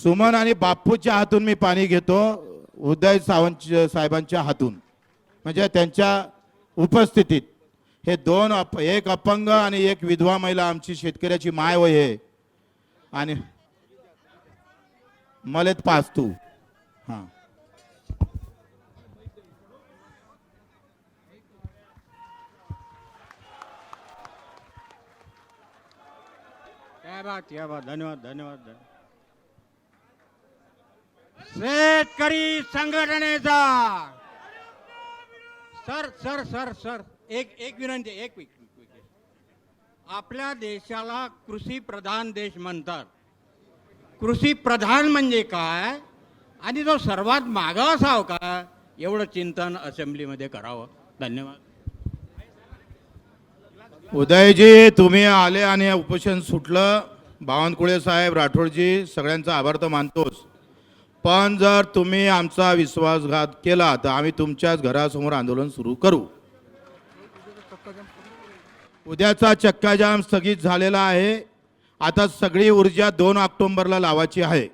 सुमन आणि बापूच्या हातून मी पाणी घेतो, उदय सावंत साहेबांच्या हातून, म्हणजे त्यांच्या उपस्थितीत. हे दोन एक अपंग आणि एक विधवा महिला आमची शेतकऱ्याची माय वय आहे. आणि मलेत पास तू हां क्या बात, धन्यवाद धन्यवाद. शेतकरी संघटनेचा सर सर सर सर एक विनंती, एक आपल्या देशाला कृषी प्रधान देश म्हणतात. कृषी प्रधान म्हणजे काय आणि तो सर्वात मागास असावा का, एवढं चिंतन असेंब्लीमध्ये करावं. धन्यवाद. उदयजी, तुम्ही आले आणि उपोषण सुटलं. बावनकुळे साहेब, राठोडजी, सगळ्यांचा आभार तर मानतोच, पण जर तुम्ही आमचा विश्वासघात केला तर आम्ही तुमच्याच घरासमोर आंदोलन सुरू करू. उद्याचा चक्काजाम स्थगित झालेला आहे. आता सगळी ऊर्जा 2 ऑक्टोबरला लावायची आहे.